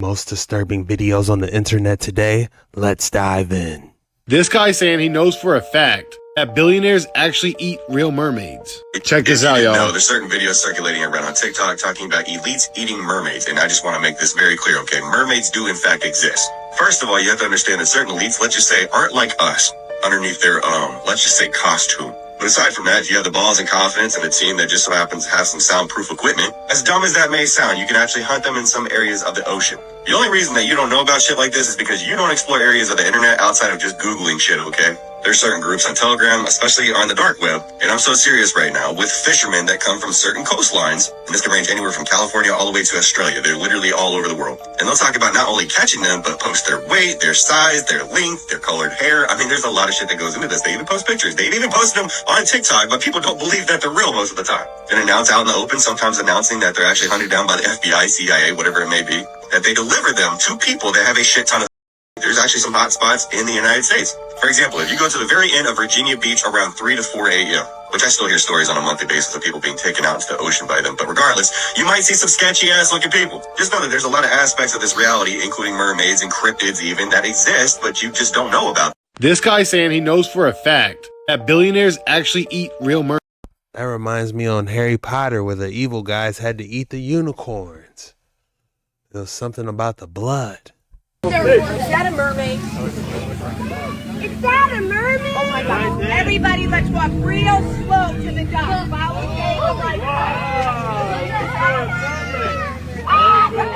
Most disturbing videos on the internet today. Let's dive in. This guy's saying he knows for a fact that billionaires actually eat real mermaids. Check this out, y'all. No, there's certain videos circulating around on TikTok talking about elites eating mermaids, and I just want to make this very clear, okay? Mermaids do in fact exist. First of all, you have to understand that certain elites, let's just say, aren't like us underneath their, let's just say costume. But aside from that, you have the balls and confidence and a team that just so happens to have some soundproof equipment. As dumb as that may sound, you can actually hunt them in some areas of the ocean. The only reason that you don't know about shit like this is because you don't explore areas of the internet outside of just Googling shit, okay? There's certain groups on Telegram, especially on the dark web, and I'm so serious right now, with fishermen that come from certain coastlines, and this can range anywhere from California all the way to Australia. They're literally all over the world. And they'll talk about not only catching them, but post their weight, their size, their length, their colored hair. I mean, there's a lot of shit that goes into this. They even post pictures. They've even posted them on TikTok, but people don't believe that they're real most of the time. And announce out in the open, sometimes announcing that they're actually hunted down by the FBI, CIA, whatever it may be, that they deliver them to people that have a shit ton of. There's actually some hot spots in the United States. For example, if you go to the very end of Virginia Beach around 3 to 4 a.m., which I still hear stories on a monthly basis of people being taken out into the ocean by them, but regardless, you might see some sketchy ass looking people. Just know that there's a lot of aspects of this reality, including mermaids and cryptids even, that exist, but you just don't know about. This guy's saying he knows for a fact that billionaires actually eat real mermaids. That reminds me on Harry Potter where the evil guys had to eat the unicorns. There was something about the blood. Is that a mermaid? Is that a mermaid? Oh my God. Everybody, let's walk real slow to the dock. Follow the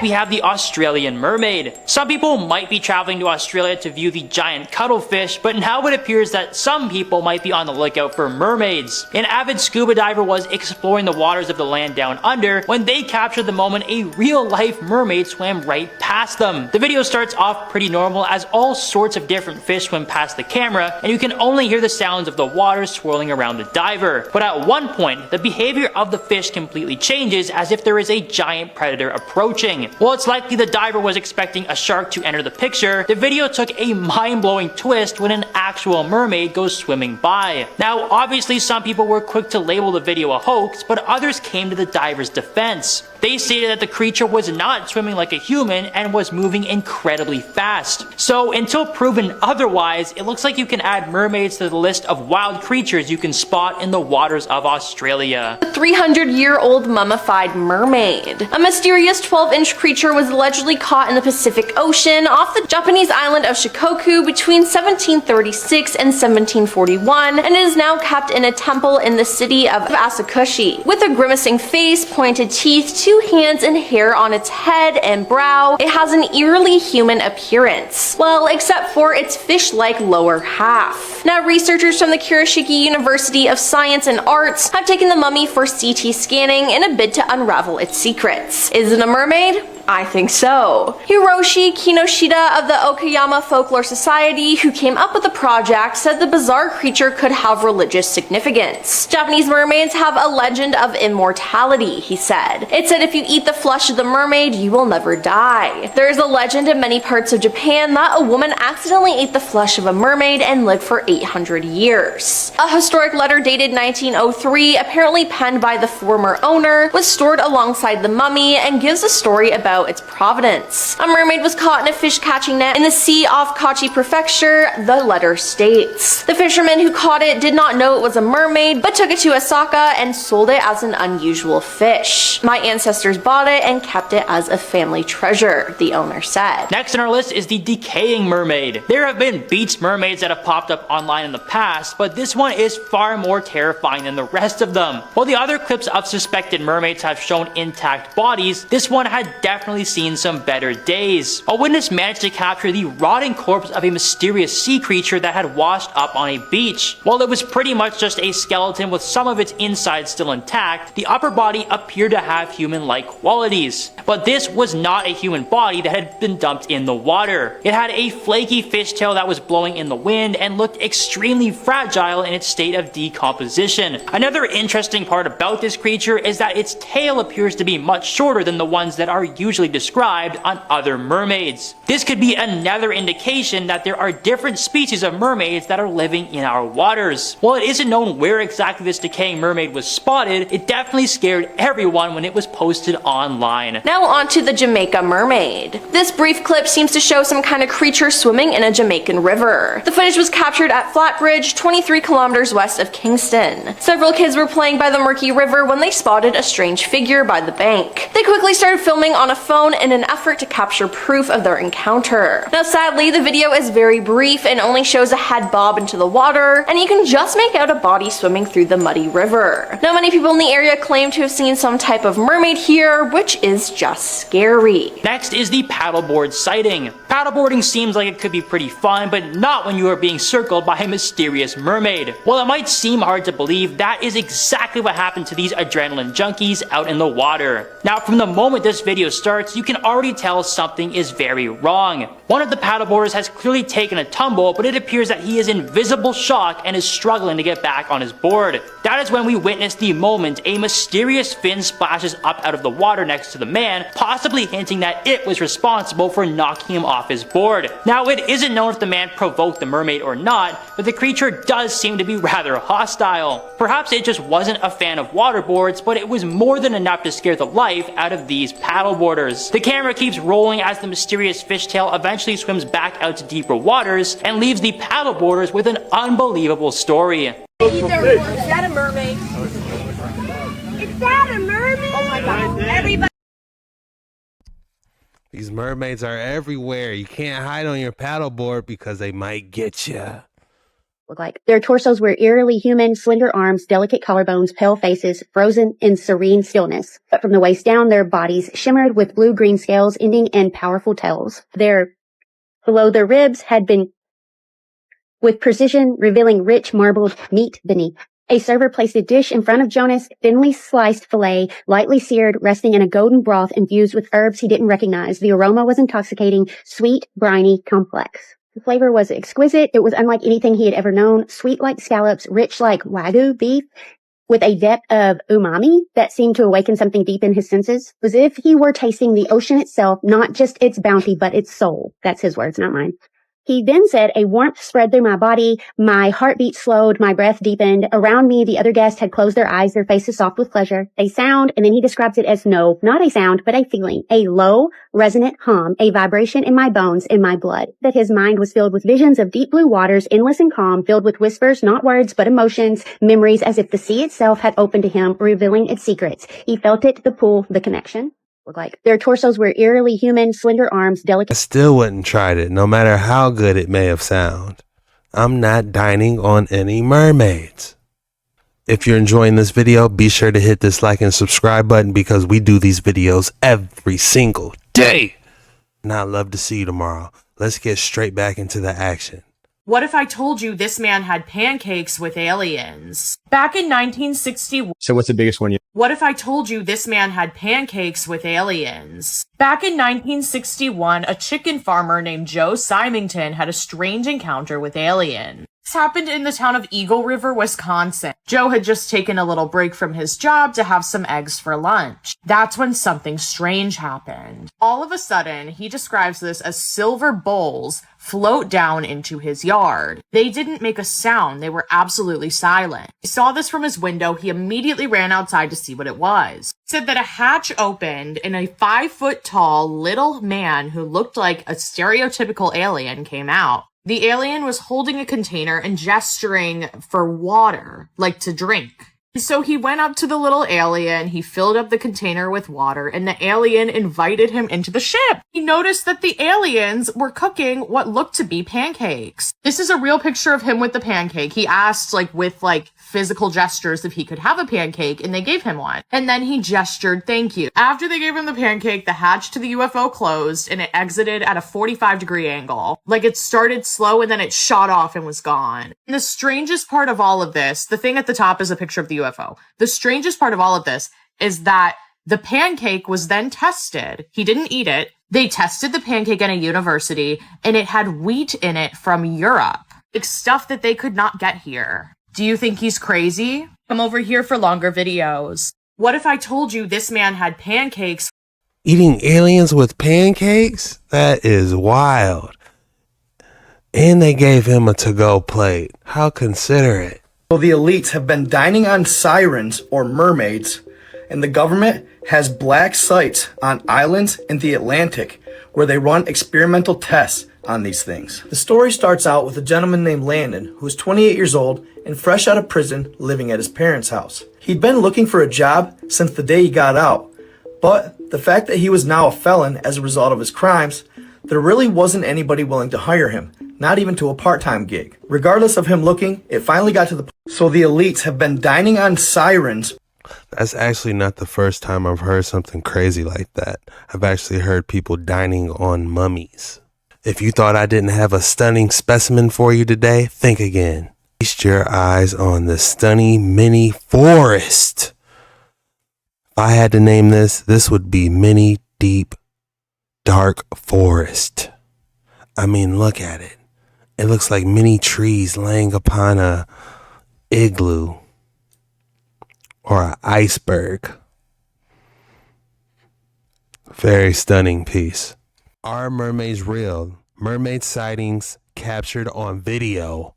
We have the Australian mermaid. Some people might be traveling to Australia to view the giant cuttlefish, but now it appears that some people might be on the lookout for mermaids. An avid scuba diver was exploring the waters of the land down under when they captured the moment a real-life mermaid swam right past them. The video starts off pretty normal as all sorts of different fish swim past the camera, and you can only hear the sounds of the water swirling around the diver. But at one point, the behavior of the fish completely changes as if there is a giant predator approaching. While it's likely the diver was expecting a shark to enter the picture, the video took a mind-blowing twist when an actual mermaid goes swimming by. Now, obviously some people were quick to label the video a hoax, but others came to the diver's defense. They stated that the creature was not swimming like a human and was moving incredibly fast. So until proven otherwise, it looks like you can add mermaids to the list of wild creatures you can spot in the waters of Australia. A 300-year-old mummified mermaid. A mysterious 12-inch creature was allegedly caught in the Pacific Ocean off the Japanese island of Shikoku between 1736 and 1741, and it is now kept in a temple in the city of Asakushi. With a grimacing face, pointed teeth, 2 hands and hair on its head and brow, it has an eerily human appearance. Well, except for its fish-like lower half. Now, researchers from the Kurashiki University of Science and Arts have taken the mummy for CT scanning in a bid to unravel its secrets. Is it a mermaid? I think so. Hiroshi Kinoshita of the Okayama Folklore Society, who came up with the project, said the bizarre creature could have religious significance. Japanese mermaids have a legend of immortality, he said. It said if you eat the flesh of the mermaid, you will never die. There is a legend in many parts of Japan that a woman accidentally ate the flesh of a mermaid and lived for 800 years. A historic letter dated 1903, apparently penned by the former owner, was stored alongside the mummy and gives a story about its provenance. A mermaid was caught in a fish catching net in the sea off Kachi Prefecture, the letter states. The fisherman who caught it did not know it was a mermaid, but took it to Osaka and sold it as an unusual fish. My ancestors bought it and kept it as a family treasure, the owner said. Next on our list is the decaying mermaid. There have been beach mermaids that have popped up online in the past, but this one is far more terrifying than the rest of them. While the other clips of suspected mermaids have shown intact bodies, this one had definitely seen some better days. A witness managed to capture the rotting corpse of a mysterious sea creature that had washed up on a beach. While it was pretty much just a skeleton with some of its insides still intact, the upper body appeared to have human-like qualities. But this was not a human body that had been dumped in the water. It had a flaky fishtail that was blowing in the wind and looked extremely fragile in its state of decomposition. Another interesting part about this creature is that its tail appears to be much shorter than the ones that are usually usually described on other mermaids. This could be another indication that there are different species of mermaids that are living in our waters. While it isn't known where exactly this decaying mermaid was spotted, it definitely scared everyone when it was posted online. Now on to the Jamaica mermaid. This brief clip seems to show some kind of creature swimming in a Jamaican river. The footage was captured at Flatbridge, 23 kilometers west of Kingston. Several kids were playing by the murky river when they spotted a strange figure by the bank. They quickly started filming on a phone in an effort to capture proof of their encounter. Now sadly, the video is very brief and only shows a head bob into the water, and you can just make out a body swimming through the muddy river. Now many people in the area claim to have seen some type of mermaid here, which is just scary. Next is the paddleboard sighting. Paddleboarding seems like it could be pretty fun, but not when you are being circled by a mysterious mermaid. While it might seem hard to believe, that is exactly what happened to these adrenaline junkies out in the water. Now from the moment this video starts, you can already tell something is very wrong. One of the paddleboarders has clearly taken a tumble, but it appears that he is in visible shock and is struggling to get back on his board. That is when we witness the moment a mysterious fin splashes up out of the water next to the man, possibly hinting that it was responsible for knocking him off his board. Now it isn't known if the man provoked the mermaid or not, but the creature does seem to be rather hostile. Perhaps it just wasn't a fan of waterboards, but it was more than enough to scare the life out of these paddleboarders. The camera keeps rolling as the mysterious fishtail eventually swims back out to deeper waters and leaves the paddleboarders with an unbelievable story. Is that a mermaid? Is that a mermaid? Oh my god, everybody. These mermaids are everywhere. You can't hide on your paddleboard because they might get you. Look like. Their torsos were eerily human, slender arms, delicate collarbones, pale faces, frozen in serene stillness. But from the waist down, their bodies shimmered with blue-green scales ending in powerful tails. Below their ribs had been with precision, revealing rich marbled meat beneath. A server placed a dish in front of Jonas, thinly sliced filet, lightly seared, resting in a golden broth infused with herbs he didn't recognize. The aroma was intoxicating, sweet, briny, complex. The flavor was exquisite. It was unlike anything he had ever known, sweet like scallops, rich like Wagyu beef, with a depth of umami that seemed to awaken something deep in his senses. It was as if he were tasting the ocean itself, not just its bounty, but its soul. That's his words, not mine. He then said, a warmth spread through my body, my heartbeat slowed, my breath deepened. Around me, the other guests had closed their eyes, their faces soft with pleasure. A sound, and then he describes it as no, not a sound, but a feeling, a low, resonant hum, a vibration in my bones, in my blood. That his mind was filled with visions of deep blue waters, endless and calm, filled with whispers, not words, but emotions, memories, as if the sea itself had opened to him, revealing its secrets. He felt it, the pull, the connection. Look like. Their torsos were eerily human, slender arms, delicate. I still wouldn't try it, no matter how good it may have sounded. I'm not dining on any mermaids. If you're enjoying this video, be sure to hit this like and subscribe button because we do these videos every single day. And I'd love to see you tomorrow. Let's get straight back into the action. What if I told you this man had pancakes with aliens? Back in 1961. So what's the biggest one? What if I told you this man had pancakes with aliens? Back in 1961, a chicken farmer named Joe Symington had a strange encounter with aliens. This happened in the town of Eagle River, Wisconsin. Joe had just taken a little break from his job to have some eggs for lunch. That's when something strange happened. All of a sudden, he describes this as silver bowls float down into his yard. They didn't make a sound. They were absolutely silent. He saw this from his window. He immediately ran outside to see what it was. He said that a hatch opened and a 5-foot-tall little man who looked like a stereotypical alien came out. The alien was holding a container and gesturing for water, like to drink. So he went up to the little alien, he filled up the container with water, and the alien invited him into the ship. He noticed that the aliens were cooking what looked to be pancakes. This is a real picture of him with the pancake. He asked, with physical gestures if he could have a pancake, and they gave him one. And then he gestured, thank you. After they gave him the pancake, the hatch to the UFO closed, and it exited at a 45-degree angle. It started slow, and then it shot off and was gone. And the strangest part of all of this, the thing at the top is a picture of the UFO. The strangest part of all of this is that the pancake was then tested. He didn't eat it. They tested the pancake at a university, and it had wheat in it from Europe. Stuff that they could not get here. Do you think he's crazy? Come over here for longer videos. What if I told you this man had pancakes? Eating aliens with pancakes? That is wild. And they gave him a to-go plate. How considerate. So the elites have been dining on sirens or mermaids, and the government has black sites on islands in the Atlantic where they run experimental tests on these things. The story starts out with a gentleman named Landon, who is 28 years old and fresh out of prison living at his parents' house. He'd been looking for a job since the day he got out, but the fact that he was now a felon as a result of his crimes, there really wasn't anybody willing to hire him, not even to a part-time gig. Regardless of him looking, it finally got to the point. So the elites have been dining on sirens. That's actually not the first time I've heard something crazy like that. I've actually heard people dining on mummies. If you thought I didn't have a stunning specimen for you today, think again. Feast your eyes on the stunning mini forest. If I had to name this would be Mini Deep Dark Forest. I mean, look at it. It looks like many trees laying upon a igloo or an iceberg. Very stunning piece. Are mermaids real? Mermaid sightings captured on video.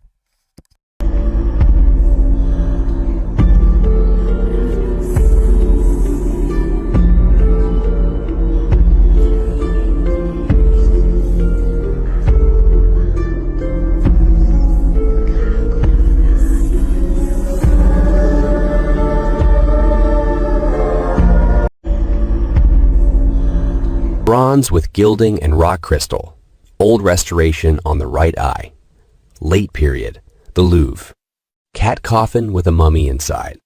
Bronze with gilding and rock crystal. Old restoration on the right eye. Late period. The Louvre. Cat coffin with a mummy inside.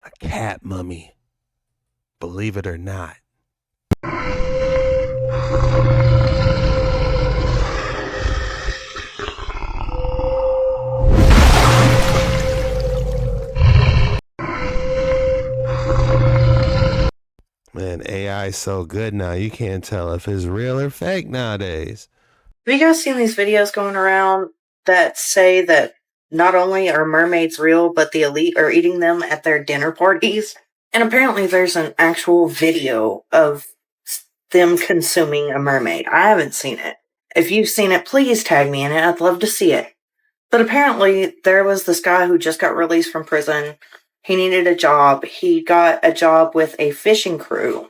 A cat mummy. Believe it or not. Man, AI is so good now, you can't tell if it's real or fake nowadays. Have you guys seen these videos going around that say that not only are mermaids real, but the elite are eating them at their dinner parties? And apparently there's an actual video of them consuming a mermaid. I haven't seen it. If you've seen it, please tag me in it. I'd love to see it. But apparently there was this guy who just got released from prison. He needed a job. He got a job with a fishing crew.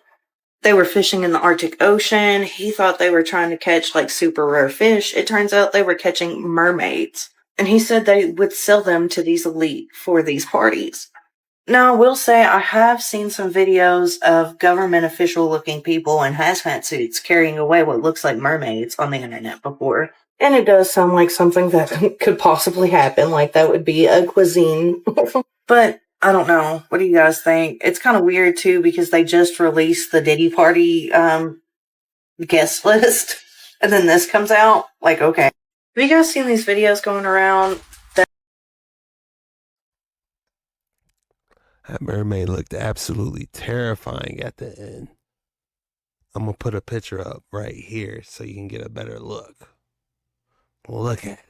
They were fishing in the Arctic Ocean. He thought they were trying to catch like super rare fish. It turns out they were catching mermaids. And he said they would sell them to these elite for these parties. Now, I will say I have seen some videos of government official looking people in hazmat suits carrying away what looks like mermaids on the internet before. And it does sound like something that could possibly happen. Like that would be a cuisine. But I don't know. What do you guys think? It's kind of weird, too, because they just released the Diddy Party guest list. And then this comes out. Like, okay. Have you guys seen these videos going around? That mermaid looked absolutely terrifying at the end. I'm going to put a picture up right here so you can get a better look. Look at it.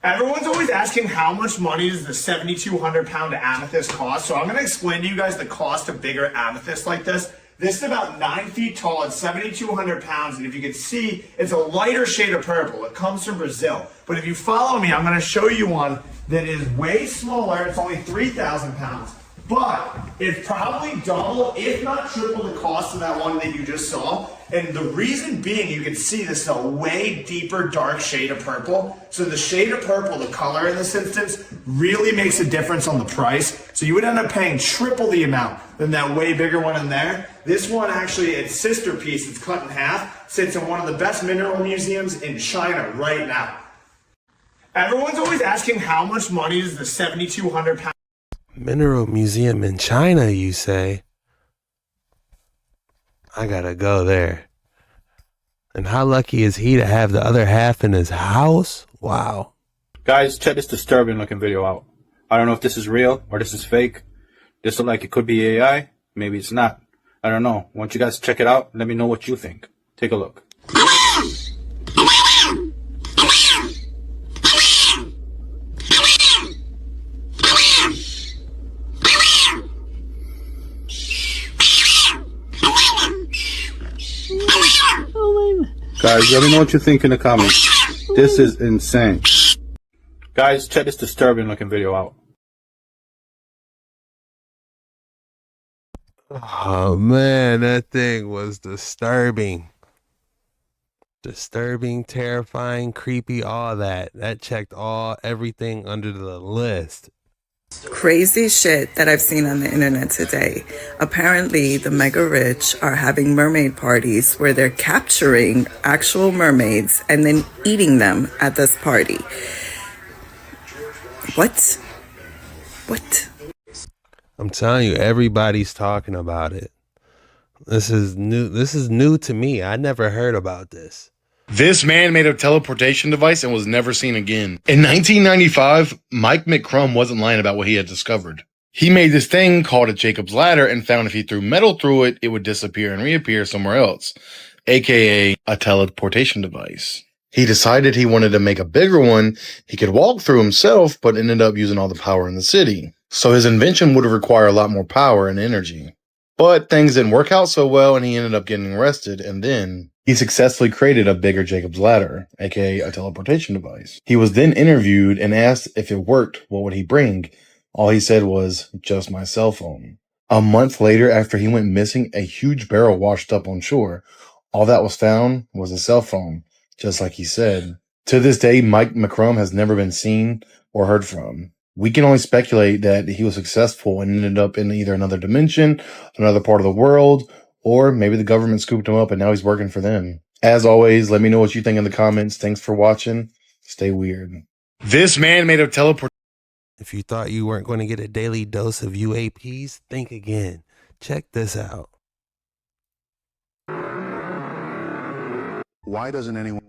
Everyone's always asking how much money does the 7,200 pound amethyst cost, so I'm going to explain to you guys the cost of bigger amethyst like this. This is about 9 feet tall, it's 7,200 pounds, and if you can see, it's a lighter shade of purple. It comes from Brazil. But if you follow me, I'm going to show you one that is way smaller. It's only 3,000 pounds. But it's probably double, if not triple, the cost of that one that you just saw. And the reason being, you can see this is a way deeper, dark shade of purple. So the shade of purple, the color in this instance, really makes a difference on the price. So you would end up paying triple the amount than that way bigger one in there. This one actually, its sister piece, it's cut in half, sits in one of the best mineral museums in China right now. Everyone's always asking how much money does the 7,200 pound Mineral museum in China, you say? I gotta go there. And how lucky is he to have the other half in his house? Wow. Guys, check this disturbing looking video out. I don't know if this is real or this is fake. This looks like it could be AI. Maybe it's not. I don't know. Why don't you guys check it out? Let me know what you think. Take a look. Guys, let me know what you think in the comments. This is insane. Guys, check this disturbing looking video out. Oh man, that thing was disturbing. Disturbing, terrifying, creepy, all that. That checked everything under the list. Crazy shit that I've seen on the internet today. Apparently, the mega rich are having mermaid parties where they're capturing actual mermaids and then eating them at this party. What? What? I'm telling you, everybody's talking about it. This is new. This is new to me. I never heard about this. This man made a teleportation device and was never seen again. In 1995, Mike McCrum wasn't lying about what he had discovered. He made this thing called a Jacob's Ladder and found if he threw metal through it, it would disappear and reappear somewhere else, aka a teleportation device. He decided he wanted to make a bigger one he could walk through himself, but ended up using all the power in the city. So his invention would have required a lot more power and energy. But things didn't work out so well and he ended up getting arrested, and then he successfully created a bigger Jacob's Ladder, aka a teleportation device. He was then interviewed and asked if it worked, what would he bring? All he said was, just my cell phone. A month later, after he went missing, a huge barrel washed up on shore. All that was found was a cell phone, just like he said. To this day, Mike McCrum has never been seen or heard from. We can only speculate that he was successful and ended up in either another dimension, another part of the world, or maybe the government scooped him up and now he's working for them. As always, let me know what you think in the comments. Thanks for watching. Stay weird. This man made a teleport. If you thought you weren't going to get a daily dose of UAPs, think again. Check this out. Why doesn't anyone...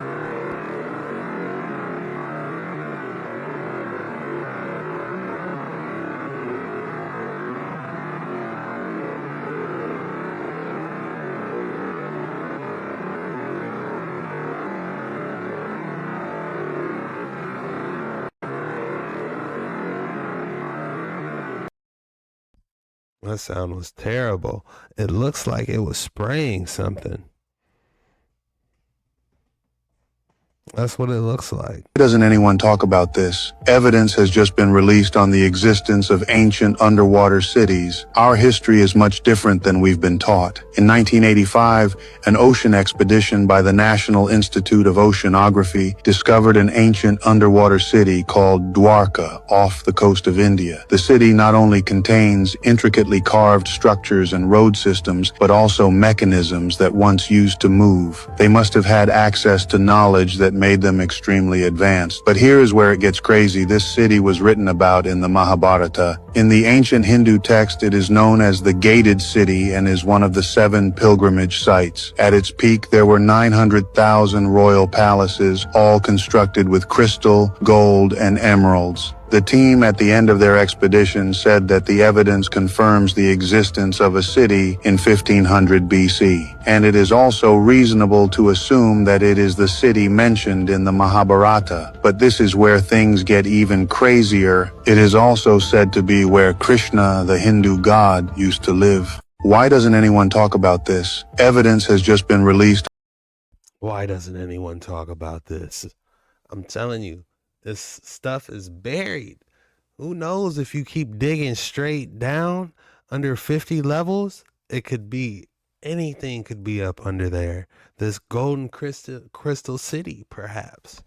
That sound was terrible. It looks like it was spraying something. That's what it looks like. Why doesn't anyone talk about this? Evidence has just been released on the existence of ancient underwater cities. Our history is much different than we've been taught. In 1985, an ocean expedition by the National Institute of Oceanography discovered an ancient underwater city called Dwarka off the coast of India. The city not only contains intricately carved structures and road systems, but also mechanisms that once used to move. They must have had access to knowledge that made them extremely advanced. But here is where it gets crazy. This city was written about in the Mahabharata. In the ancient Hindu text, it is known as the Gated City and is one of the 7 pilgrimage sites. At its peak, there were 900,000 royal palaces, all constructed with crystal, gold, and emeralds. The team at the end of their expedition said that the evidence confirms the existence of a city in 1500 BC, and it is also reasonable to assume that it is the city mentioned in the Mahabharata. But this is where things get even crazier. It is also said to be where Krishna, the Hindu god, used to live. Why doesn't anyone talk about this? Evidence has just been released. Why doesn't anyone talk about this? I'm telling you. This stuff is buried. Who knows if you keep digging straight down under 50 levels, it could be anything could be up under there. This golden crystal city, perhaps.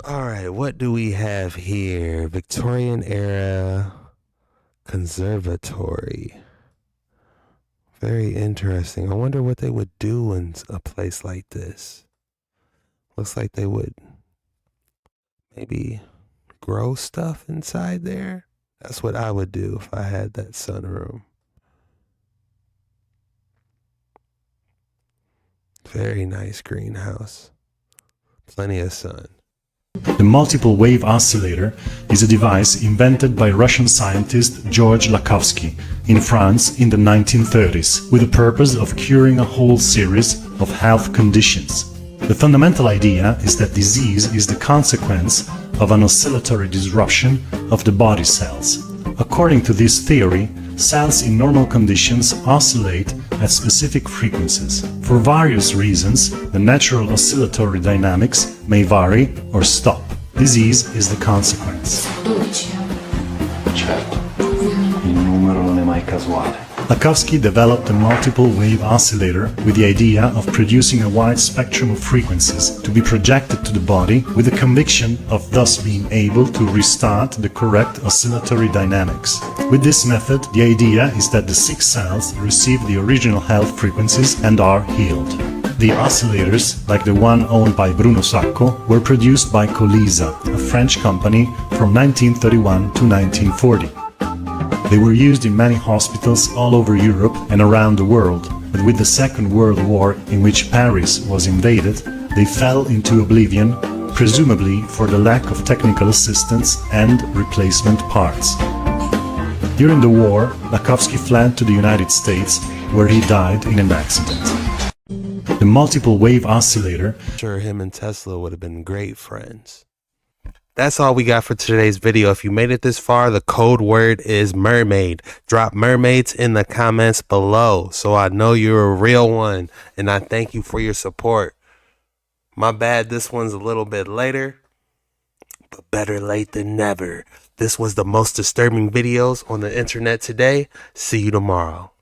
All right, what do we have here? Victorian era conservatory. Very interesting. I wonder what they would do in a place like this. Looks like they would maybe grow stuff inside there. That's what I would do if I had that sunroom. Very nice greenhouse. Plenty of sun. The multiple wave oscillator is a device invented by Russian scientist George Lakhovsky in France in the 1930s with the purpose of curing a whole series of health conditions. The fundamental idea is that disease is the consequence of an oscillatory disruption of the body cells. According to this theory, cells in normal conditions oscillate at specific frequencies. For various reasons, the natural oscillatory dynamics may vary or stop. Disease is the consequence. Certo, il numero non è mai casuale. Lakhovsky developed a multiple wave oscillator with the idea of producing a wide spectrum of frequencies to be projected to the body, with the conviction of thus being able to restart the correct oscillatory dynamics. With this method, the idea is that the sick cells receive the original health frequencies and are healed. The oscillators, like the one owned by Bruno Sacco, were produced by Colisa, a French company, from 1931 to 1940. They were used in many hospitals all over Europe and around the world, but with the Second World War, in which Paris was invaded, they fell into oblivion, presumably for the lack of technical assistance and replacement parts. During the war, Lakhovsky fled to the United States, where he died in an accident. The multiple wave oscillator. Sure, him and Tesla would have been great friends. That's all we got for today's video. If you made it this far, the code word is mermaid. Drop mermaids in the comments below so I know you're a real one, and I thank you for your support. My bad, this one's a little bit later, but better late than never. This was the most disturbing videos on the internet today. See you tomorrow.